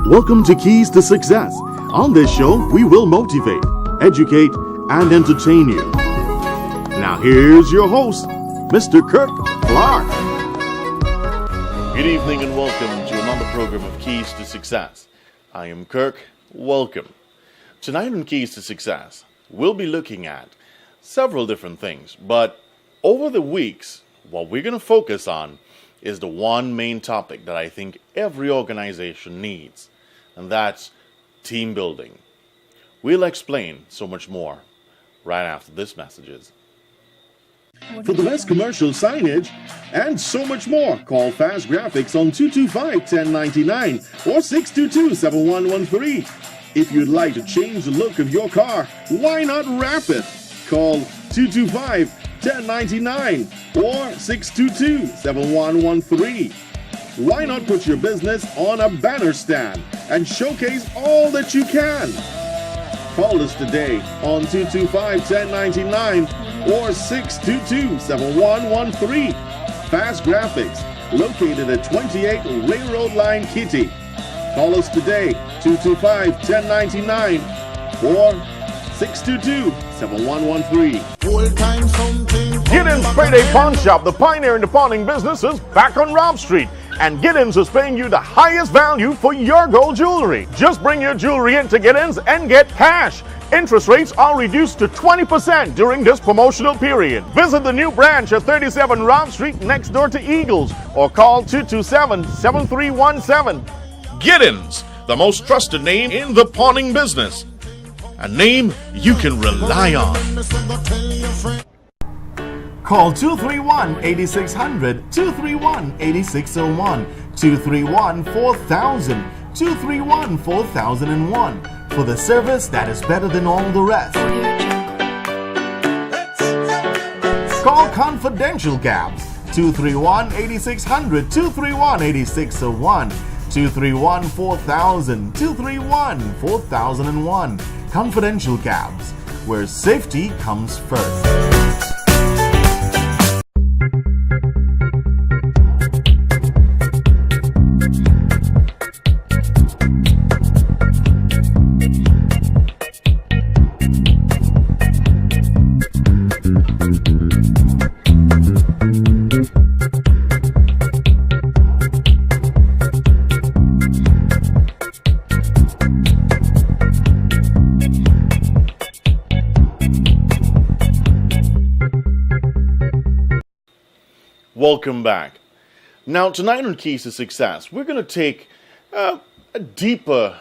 Welcome to Keys to Success. On this show, we will motivate, educate, and entertain you. Now here's your host, Mr. Kirk Clark. Good evening and welcome to another program of Keys to Success. I am Kirk. Welcome. Tonight on Keys to Success, we'll be looking at several different things, but over the weeks, what we're going to focus on is the one main topic that I think every organization needs, and that's team building. We'll explain so much more right after this messages. For the best commercial signage and so much more, call Fast Graphics on 225-1099 or 622-7113. If you'd like to change the look of your car, why not wrap it? Call 225-1099 or 622-7113. Why not put your business on a banner stand and showcase all that you can? Call us today on 225-1099 or 622-7113. Fast Graphics, located at 28 Railroad Line, Kitty. Call us today, 225-1099 or 622-7113. Giddens Payday Pawn Shop, the pioneer in the pawning business, is back on Rob Street. And Giddens is paying you the highest value for your gold jewelry. Just bring your jewelry in to Giddens and get cash. Interest rates are reduced to 20% during this promotional period. Visit the new branch at 37 Rob Street next door to Eagles or call 227-7317. Giddens, the most trusted name in the pawning business. A name you can rely on. Call 231-8600, 231-8601, 231-4000, 231-4001 for the service that is better than all the rest. Call Confidential Cabs, 231-8600, 231-8601, 231-4000, 231-4001. Confidential Cabs, where safety comes first. Welcome back. Now, tonight on Keys to Success, we're going to take a deeper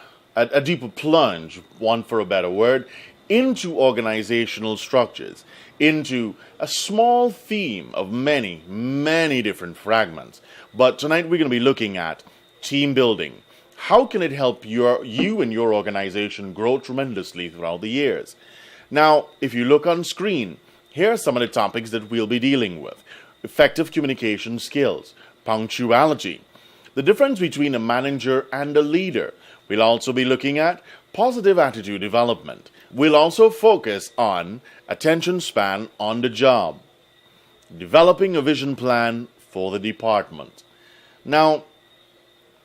plunge, one for a better word, into organizational structures, into a small theme of many, many different fragments. But tonight we're going to be looking at team building. How can it help you and your organization grow tremendously throughout the years? Now, if you look on screen, here are some of the topics that we'll be dealing with. Effective communication skills, punctuality, the difference between a manager and a leader. We'll also be looking at positive attitude development. We'll also focus on attention span on the job, developing a vision plan for the department. Now,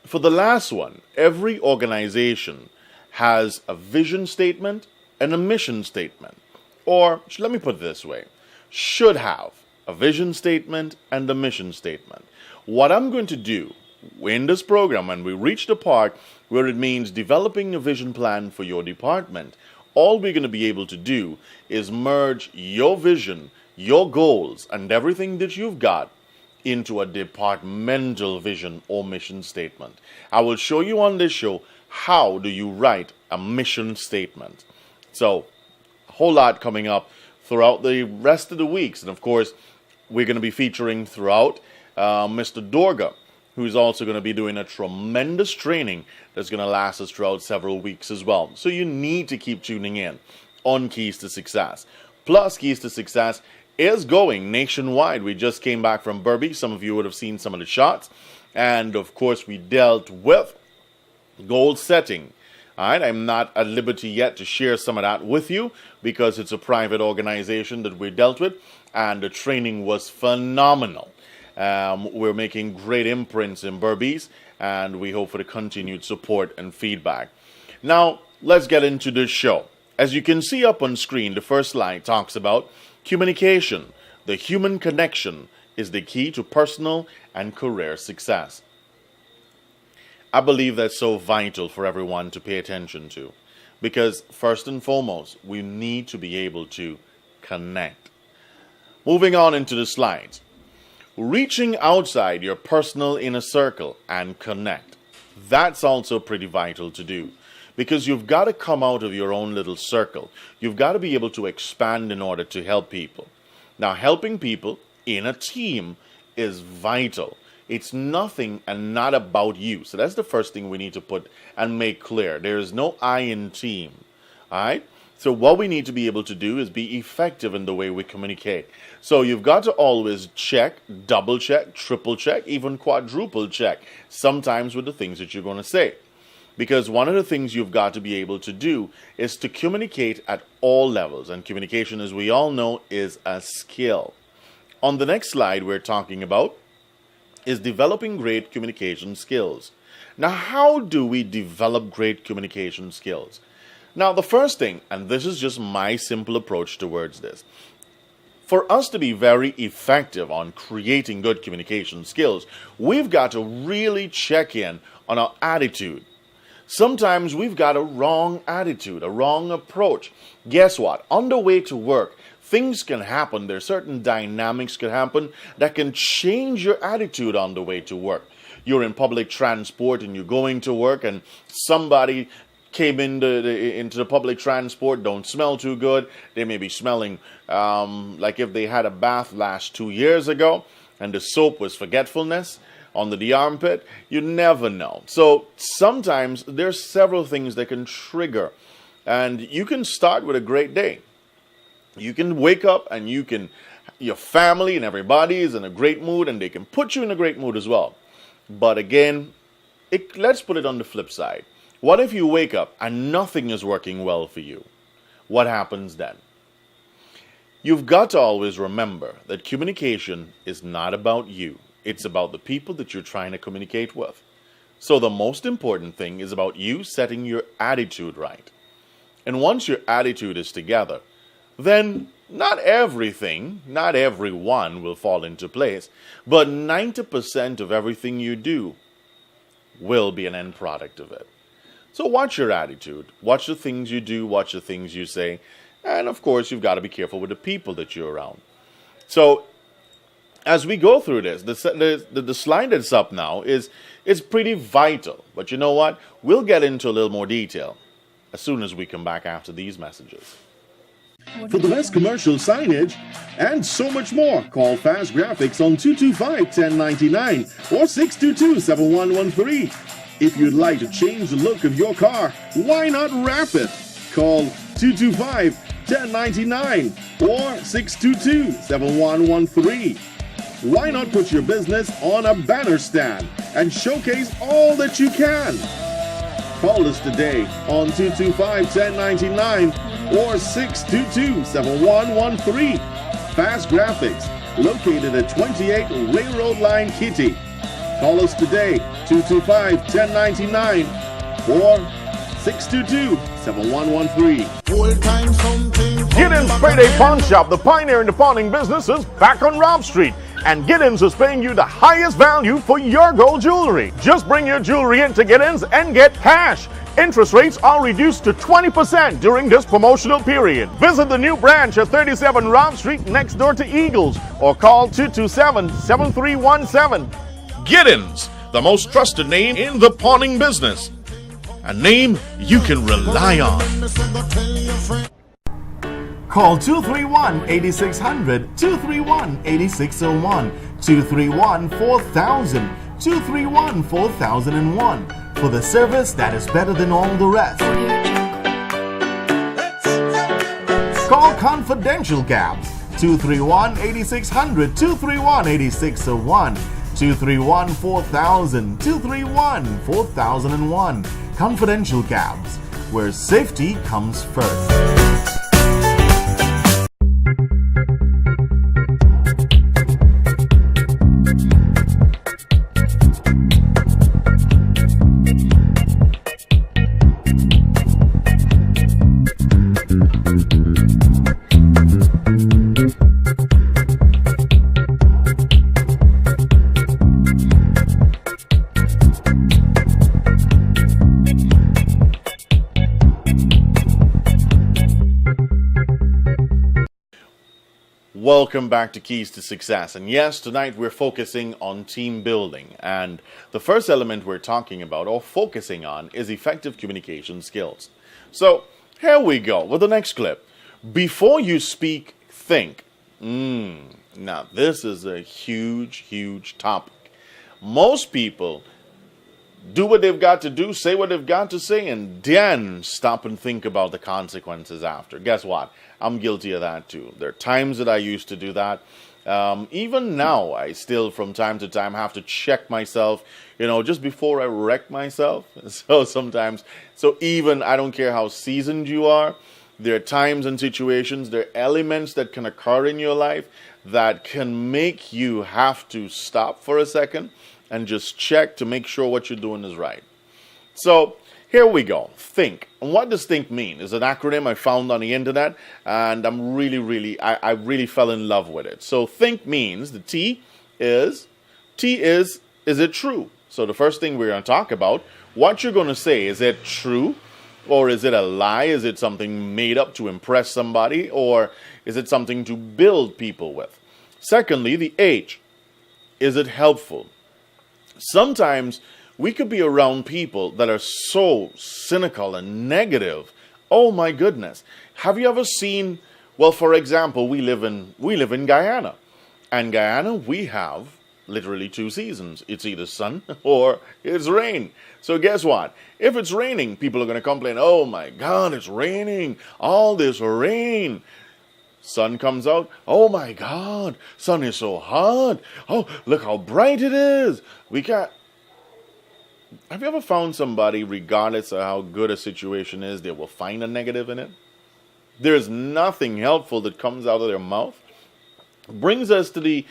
for the last one, every organization has a vision statement and a mission statement. Or, let me put it this way, should have a vision statement and a mission statement. What I'm going to do in this program, when we reach the part where it means developing a vision plan for your department, all we're going to be able to do is merge your vision, your goals, and everything that you've got into a departmental vision or mission statement. I will show you on this show how do you write a mission statement. So, a whole lot coming up throughout the rest of the weeks. And of course, we're going to be featuring throughout Mr. Dorga, who's also going to be doing a tremendous training that's going to last us throughout several weeks as well. So you need to keep tuning in on Keys to Success. Plus, Keys to Success is going nationwide. We just came back from Burby. Some of you would have seen some of the shots. And of course, we dealt with goal setting. All right, I'm not at liberty yet to share some of that with you because it's a private organization that we dealt with, and the training was phenomenal. We're making great imprints in Berbice, and we hope for the continued support and feedback. Now, let's get into this show. As you can see up on screen, the first slide talks about communication. The human connection is the key to personal and career success. I believe that's so vital for everyone to pay attention to, because first and foremost, we need to be able to connect. Moving on into the slides. Reaching outside your personal inner circle and connect. That's also pretty vital to do, because you've got to come out of your own little circle. You've got to be able to expand in order to help people. Now, helping people in a team is vital. It's nothing and not about you. So that's the first thing we need to put and make clear. There is no I in team. All right? So what we need to be able to do is be effective in the way we communicate. So you've got to always check, double check, triple check, even quadruple check, sometimes with the things that you're going to say. Because one of the things you've got to be able to do is to communicate at all levels. And communication, as we all know, is a skill. On the next slide, we're talking about is developing great communication skills. Now, how do we develop great communication skills? Now, the first thing, and this is just my simple approach towards this, for us to be very effective on creating good communication skills, we've got to really check in on our attitude. Sometimes we've got a wrong attitude, a wrong approach. Guess what? On the way to work, things can happen. There are certain dynamics can happen that can change your attitude on the way to work. You're in public transport and you're going to work, and somebody came into the public transport, don't smell too good. They may be smelling like if they had a bath last 2 years ago and the soap was forgetfulness under the armpit. You never know. So sometimes there's several things that can trigger, and you can start with a great day. You can wake up and your family and everybody is in a great mood, and they can put you in a great mood as well. But again, let's put it on the flip side. What if you wake up and nothing is working well for you? What happens then? You've got to always remember that communication is not about you. It's about the people that you're trying to communicate with. So the most important thing is about you setting your attitude right. And once your attitude is together, then not everything, not everyone will fall into place, but 90% of everything you do will be an end product of it. So watch your attitude, watch the things you do, watch the things you say, and of course you've got to be careful with the people that you're around. So as we go through this, the slide that's up now is pretty vital, but you know what? We'll get into a little more detail as soon as we come back after these messages. For the best commercial signage and so much more, call Fast Graphics on 225-1099 or 622-7113. If you'd like to change the look of your car, why not wrap it? Call 225-1099 or 622-7113. Why not put your business on a banner stand and showcase all that you can? Call us today on 225-1099 or 622-7113. Fast Graphics, located at 28 Railroad Line, Kitty. Call us today, 225-1099 or 622-7113. Giddens Payday Pawn Shop, the pioneer in the pawning business, is back on Rob Street. And Giddens is paying you the highest value for your gold jewelry. Just bring your jewelry in to Giddens and get cash. Interest rates are reduced to 20% during this promotional period. Visit the new branch at 37 Rob Street next door to Eagles or call 227-7317. Giddens, the most trusted name in the pawning business. A name you can rely on. Call 231-8600, 231-8601, 231-4000, 231-4001 for the service that is better than all the rest. Call Confidential Cabs 231-8600, 231-8601, 231-4000, 231-4001. Confidential Cabs, where safety comes first. Welcome back to Keys to Success. And yes, tonight we're focusing on team building. And the first element we're talking about or focusing on is effective communication skills. So here we go with the next clip. Before you speak, think. Now, this is a huge, huge topic. Most people do what they've got to do, say what they've got to say, and then stop and think about the consequences after. Guess what? I'm guilty of that too. There are times that I used to do that. Even now, I still from time to time have to check myself, just before I wreck myself. So even I don't care how seasoned you are, there are times and situations, there are elements that can occur in your life that can make you have to stop for a second and just check to make sure what you're doing is right. So here we go. Think. And what does think mean? It's an acronym I found on the internet, and I really fell in love with it. So think means the T is it true? So the first thing we're going to talk about, what you're going to say, is it true? Or is it a lie? Is it something made up to impress somebody? Or is it something to build people with? Secondly, the H, is it helpful? Sometimes we could be around people that are so cynical and negative. Oh my goodness. Have you ever seen, well, for example, we live in Guyana. And Guyana, we have literally 2 seasons. It's either sun or it's rain. So guess what? If it's raining, people are going to complain, oh my God, it's raining. All this rain. Sun comes out. Oh my God, sun is so hot. Oh, look how bright it is. Have you ever found somebody, regardless of how good a situation is, they will find a negative in it? There's nothing helpful that comes out of their mouth. Brings us to the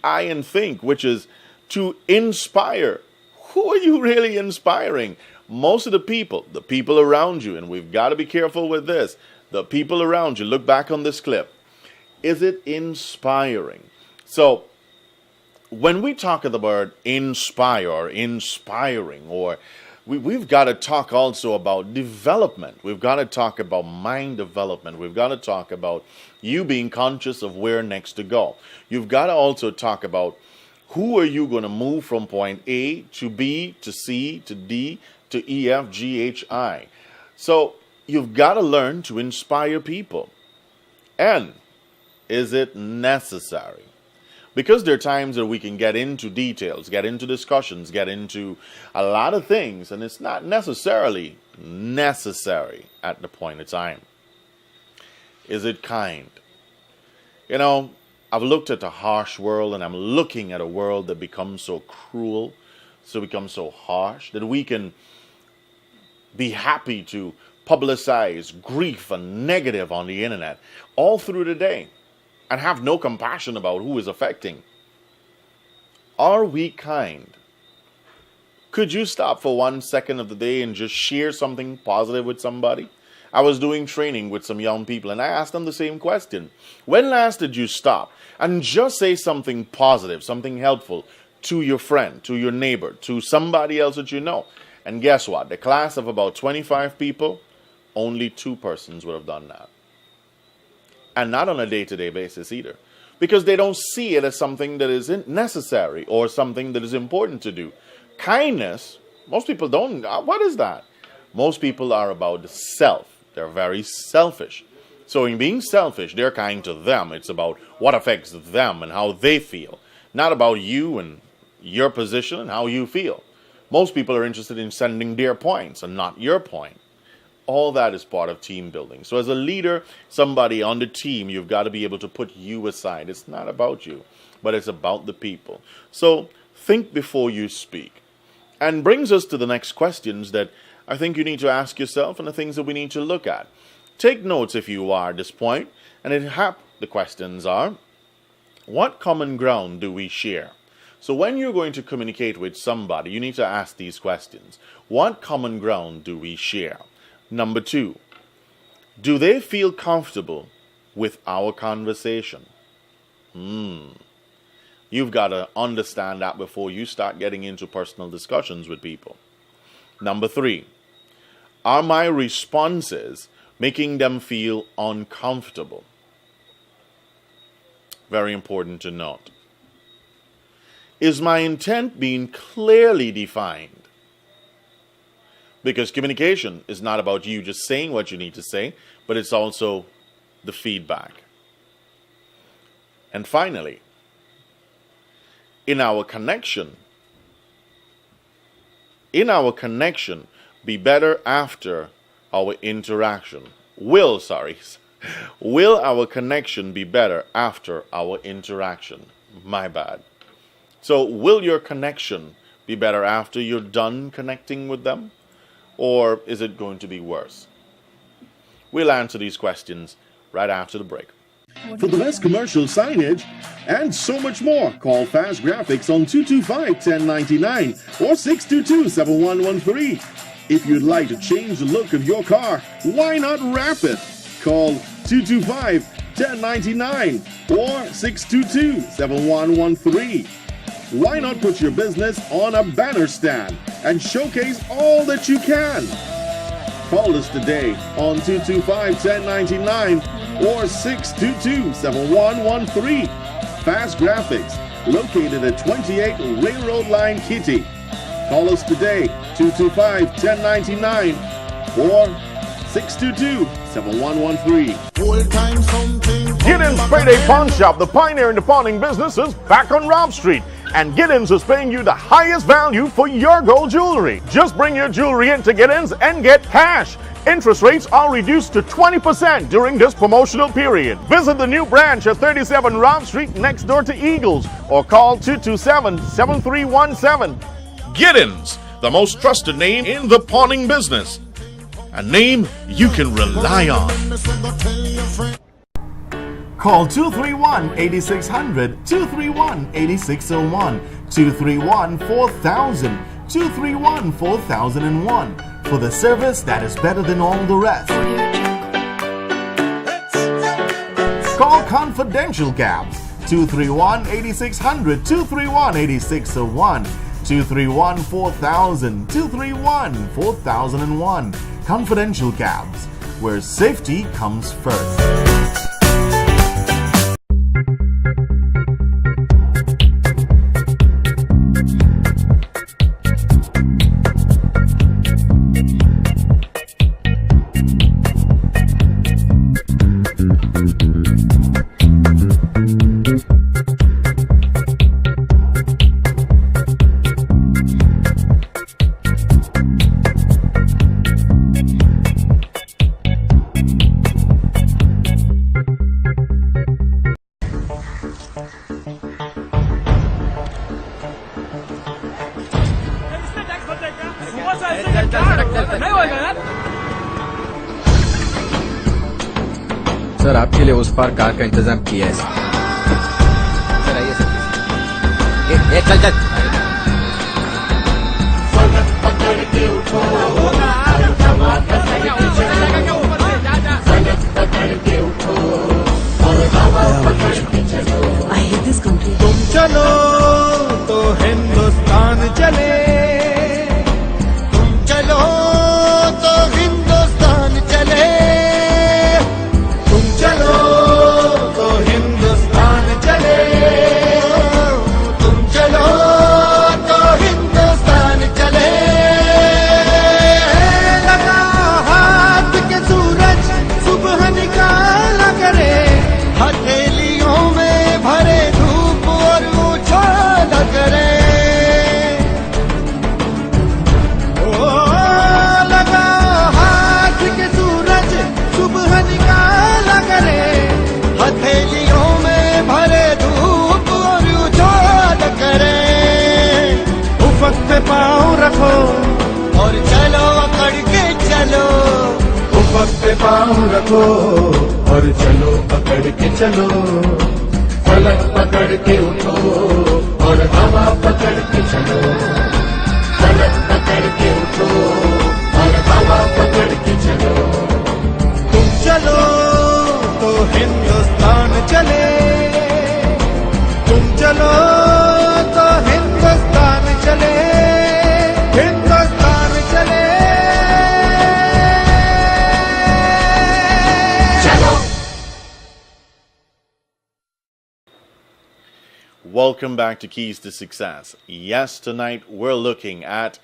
I and think, which is to inspire. Who are you really inspiring? Most of the people around you, and we've got to be careful with this, the people around you, look back on this clip. Is it inspiring? So, when we talk of the word inspire or inspiring, or we've got to talk also about development. We've got to talk about mind development. We've got to talk about you being conscious of where next to go. You've got to also talk about who are you going to move from point A to B to C to D to E, F, G, H, I. So you've got to learn to inspire people. And is it necessary? Because there are times that we can get into details, get into discussions, get into a lot of things, and it's not necessarily necessary at the point of time. Is it kind? I've looked at a harsh world, and I'm looking at a world that becomes so cruel, so becomes so harsh, that we can be happy to publicize grief and negative on the internet all through the day, and have no compassion about who is affecting. Are we kind? Could you stop for 1 second of the day and just share something positive with somebody? I was doing training with some young people, and I asked them the same question. When last did you stop and just say something positive, something helpful to your friend, to your neighbor, to somebody else that you know? And guess what? The class of about 25 people, only 2 persons would have done that. And not on a day-to-day basis either. Because they don't see it as something that is necessary or something that is important to do. Kindness, most people don't. What is that? Most people are about the self. They're very selfish. So in being selfish, they're kind to them. It's about what affects them and how they feel. Not about you and your position and how you feel. Most people are interested in sending their points and not your point. All that is part of team building. So as a leader, somebody on the team, you've got to be able to put you aside. It's not about you, but it's about the people. So think before you speak. And brings us to the next questions that I think you need to ask yourself and the things that we need to look at. Take notes if you are at this point. And the questions are, what common ground do we share? So when you're going to communicate with somebody, you need to ask these questions. What common ground do we share? Number 2, do they feel comfortable with our conversation? You've got to understand that before you start getting into personal discussions with people. Number 3, are my responses making them feel uncomfortable? very important to note. Is my intent being clearly defined? Because communication is not about you just saying what you need to say, but it's also the feedback. And finally, in our connection, be better after our interaction. Will our connection be better after our interaction? My bad. So will your connection be better after you're done connecting with them? Or is it going to be worse? We'll answer these questions right after the break. For the best commercial signage and so much more, call Fast Graphics on 225-1099 or 622-7113. If you'd like to change the look of your car, why not wrap it? Call 225-1099 or 622-7113. Why not put your business on a banner stand and showcase all that you can? Call us today on 225-1099 or 622-7113. Fast Graphics, located at 28 Railroad Line, Kitty. Call us today, 225-1099 or 622-7113. Giddens Payday Pawn Shop, the pioneer in the pawning business, is back on Rob Street. And Giddens is paying you the highest value for your gold jewelry. Just bring your jewelry in to Giddens and get cash. Interest rates are reduced to 20% during this promotional period. Visit the new branch at 37 Rob Street next door to Eagles or call 227-7317. Giddens, the most trusted name in the pawning business. A name you can rely on. Call 231-8600, 231-8601, 231-4000, 231-4001 for the service that is better than all the rest. Call Confidential Cabs 231-8600, 231-8601, 231-4000, 231-4001. Confidential Cabs, where safety comes first. Sir आपके लिए उस पार car का इंतजाम किया है sir आइए sir चल चल I hate this country. तुम चलो तो हिंदुस्तान चले, तुम चलो तो हिंदुस्तान चले, तुम चलो तो हिंदुस्तान चले, तुम चलो तो हिंदुस्तान चले। लगा हाथ के सूरज सुबह निकाला करे, हथेलियों में भरे धूप और उछाला करे। ओ लगा हाथ के सूरज सुबह निकाला करे, हथेलियों में भरे धूप और उछाला करे। उफक पे पाँव रखो और चलो अकड़ के चलो, उफक पे पाँव रखो और चलो पकड़ के चलो, फलक पकड़ के उठो और हवा पकड़ के चलो, फलक पकड़ के उठो और हवा पकड़ के चलो। तुम चलो तो हिंदुस्तान चले, तुम चलो तो हिंदुस्तान चले, हिंदुस्तान चले। Welcome back to Keys to Success. Yes, tonight we're looking at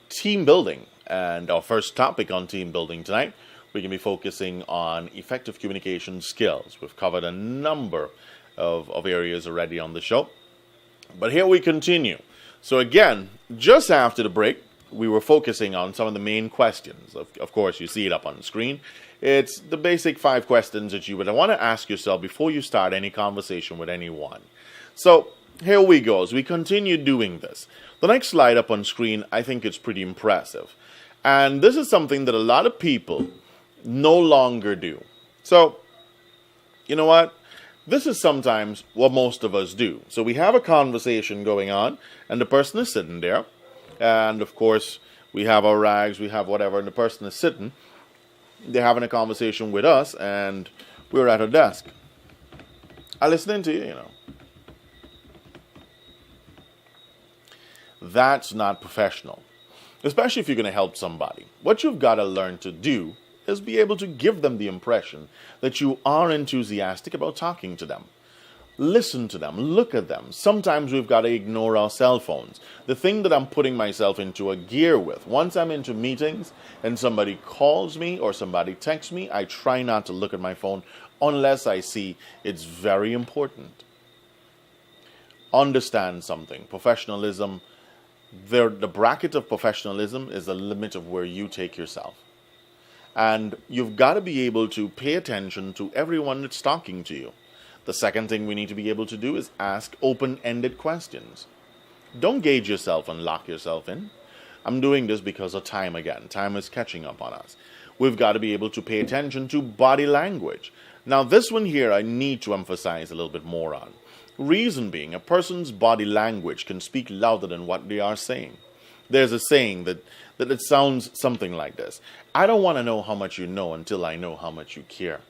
team building. And our first topic on team building tonight, we're going to be focusing on effective communication skills. We've covered a number of areas already on the show. But here we continue. So again, just after the break, we were focusing on some of the main questions. Of course, you see it up on the screen. It's the basic 5 questions that you would want to ask yourself before you start any conversation with anyone. So here we go as we continue doing this. The next slide up on screen, I think it's pretty impressive. And this is something that a lot of people no longer do. So, you know what? This is sometimes what most of us do. So we have a conversation going on, and the person is sitting there. And of course, we have our rags, we have whatever, and the person is sitting. They're having a conversation with us, and we're at our desk. I'm listening to you, you know. That's not professional, especially if you're going to help somebody. What you've got to learn to do is be able to give them the impression that you are enthusiastic about talking to them. Listen to them, look at them. Sometimes we've got to ignore our cell phones. The thing that I'm putting myself into a gear with, once I'm into meetings and somebody calls me or somebody texts me, I try not to look at my phone unless I see it's very important. Understand something. Professionalism, the bracket of professionalism is the limit of where you take yourself. And you've got to be able to pay attention to everyone that's talking to you. The second thing we need to be able to do is ask open-ended questions. Don't gauge yourself and lock yourself in. I'm doing this because of time again. Time is catching up on us. We've got to be able to pay attention to body language. Now, this one here I need to emphasize a little bit more on. Reason being, a person's body language can speak louder than what they are saying. There's a saying that it sounds something like this. I don't want to know how much you know until I know how much you care.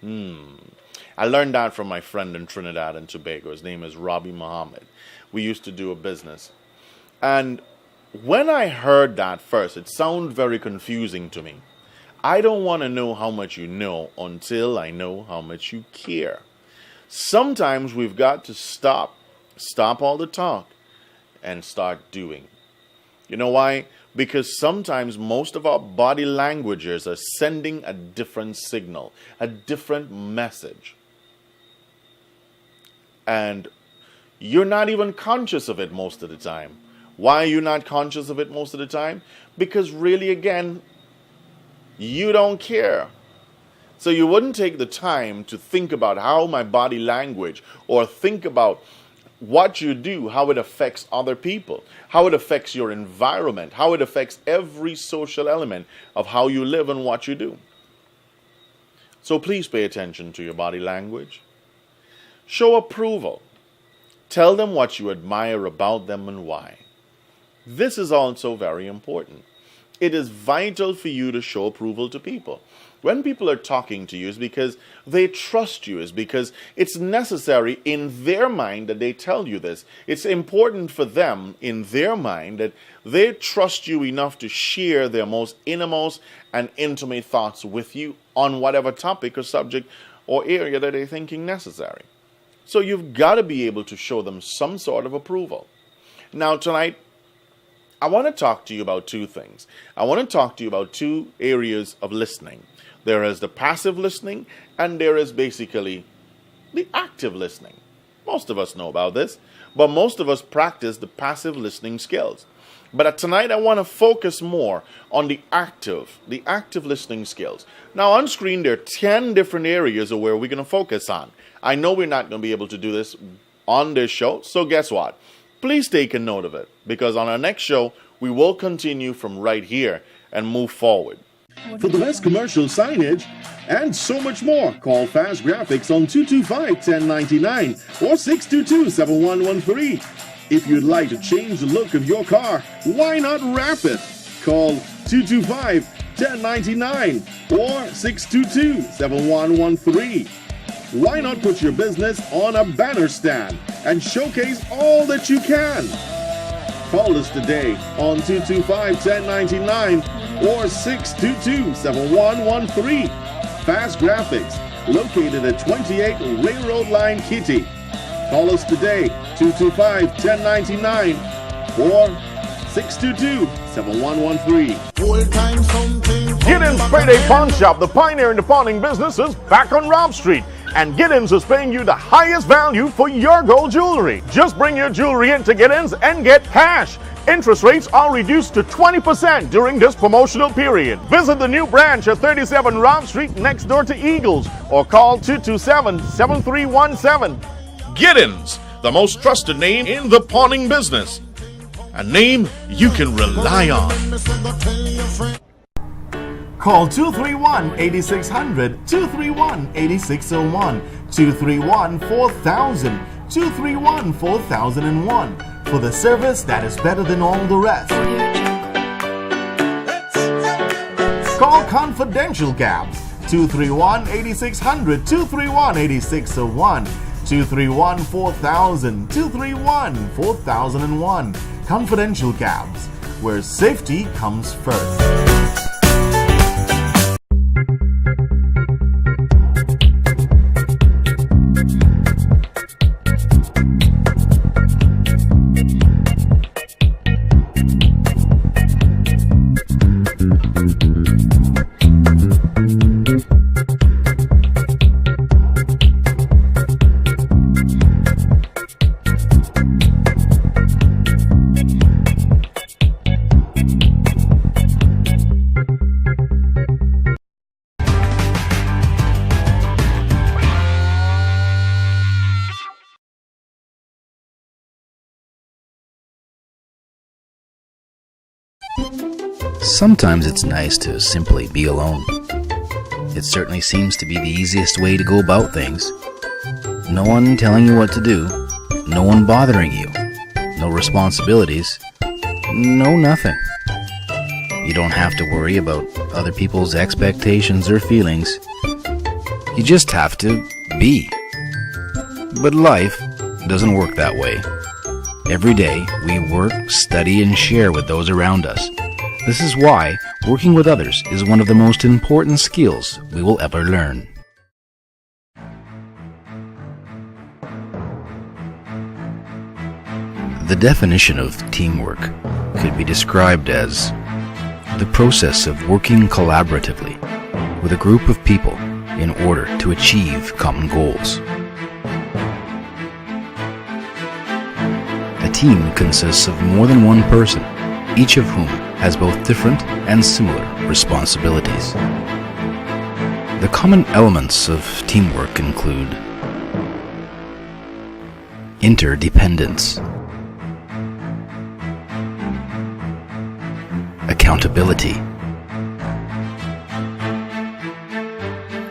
I learned that from my friend in Trinidad and Tobago. His name is Robbie Muhammad. We used to do a business. And when I heard that first, it sounded very confusing to me. I don't want to know how much you know until I know how much you care. Sometimes we've got to stop all the talk and start doing. You know why? Because sometimes most of our body languages are sending a different signal, a different message. And you're not even conscious of it most of the time. Why are you not conscious of it most of the time? Because really, again, you don't care. So you wouldn't take the time to think about how my body language or think about what you do, how it affects other people, how it affects your environment, how it affects every social element of how you live and what you do. So please pay attention to your body language. Show approval. Tell them what you admire about them and why. This is also very important. It is vital for you to show approval to people. When people are talking to you, it's because they trust you. It's because it's necessary in their mind that they tell you this. It's important for them in their mind that they trust you enough to share their most innermost and intimate thoughts with you on whatever topic or subject or area that they're thinking necessary. So you've got to be able to show them some sort of approval. Now tonight, I want to talk to you about 2 things. I want to talk to you about 2 areas of listening. There is the passive listening, and there is basically the active listening. Most of us know about this, but most of us practice the passive listening skills. But tonight I want to focus more on the active listening skills. Now on screen there are 10 different areas of where we're going to focus on. I know we're not going to be able to do this on this show, so guess what? Please take a note of it, because on our next show, we will continue from right here and move forward. For the best commercial signage and so much more, call Fast Graphics on 225-1099 or 622-7113. If you'd like to change the look of your car, why not wrap it? Call 225-1099 or 622-7113. Why not put your business on a banner stand and showcase all that you can? Call us today on 225-1099 or 622-7113. Fast Graphics, located at 28 Railroad Line, Kitty. Call us today, 225-1099 or 622-7113. Full-time something. Giddens Payday Pawn Shop, the pioneer in the pawning business, is back on Rob Street. And Giddens is paying you the highest value for your gold jewelry. Just bring your jewelry in to Giddens and get cash. Interest rates are reduced to 20% during this promotional period. Visit the new branch at 37 Rob Street next door to Eagles or call 227-7317. Giddens, the most trusted name in the pawning business. A name you can rely on. Call 231-8600, 231-8601, 231-4000, 231-4001 for the service that is better than all the rest. Call Confidential Cabs 231-8600, 231-8601, 231-4000, 231-4001. Confidential Cabs, where safety comes first. Sometimes it's nice to simply be alone. It certainly seems to be the easiest way to go about things. No one telling you what to do, no one bothering you, no responsibilities, no nothing. You don't have to worry about other people's expectations or feelings. You just have to be. But life doesn't work that way. Every day we work, study, and share with those around us. This is why working with others is one of the most important skills we will ever learn. The definition of teamwork could be described as the process of working collaboratively with a group of people in order to achieve common goals. A team consists of more than one person, each of whom has both different and similar responsibilities. The common elements of teamwork include interdependence, accountability,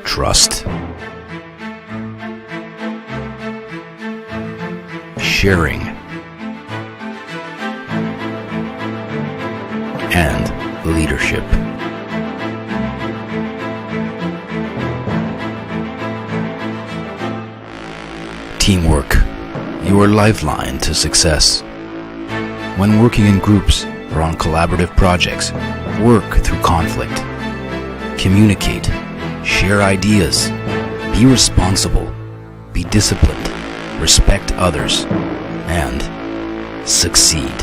trust, sharing, and leadership. Teamwork, your lifeline to success. When working in groups or on collaborative projects, work through conflict. Communicate, share ideas, be responsible, be disciplined, respect others, and succeed.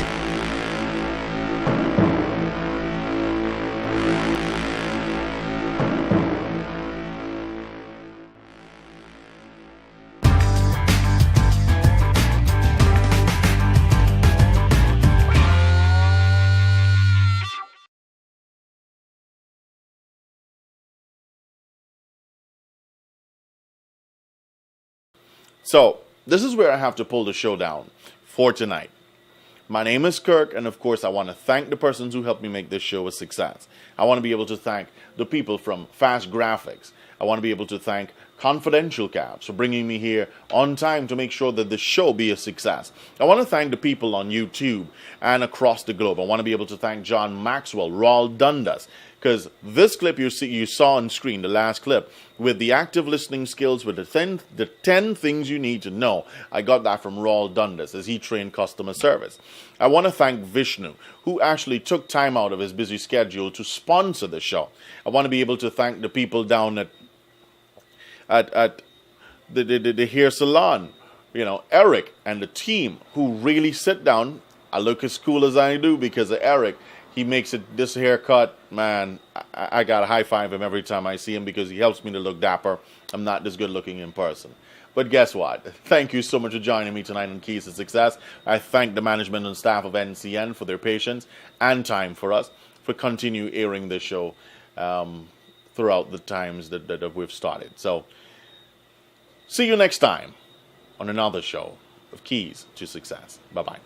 So, this is where I have to pull the show down for tonight. My name is Kirk, and of course I want to thank the persons who helped me make this show a success. I want to be able to thank the people from Fast Graphics. I want to be able to thank Confidential Cabs for bringing me here on time to make sure that the show be a success. I want to thank the people on YouTube and across the globe. I want to be able to thank John Maxwell, Raul Dundas, because this clip you saw on screen, the last clip, with the active listening skills, with the 10 things you need to know, I got that from Raul Dundas as he trained customer service. I want to thank Vishnu, who actually took time out of his busy schedule to sponsor the show. I want to be able to thank the people down at the hair salon, Eric and the team who really sit down. I look as cool as I do because of Eric. He makes this haircut, man. I got to high five him every time I see him because he helps me to look dapper. I'm not this good looking in person. But guess what? Thank you so much for joining me tonight on Keys to Success. I thank the management and staff of NCN for their patience and time for us, for continue airing this show throughout the times that we've started. So, see you next time on another show of Keys to Success. Bye-bye.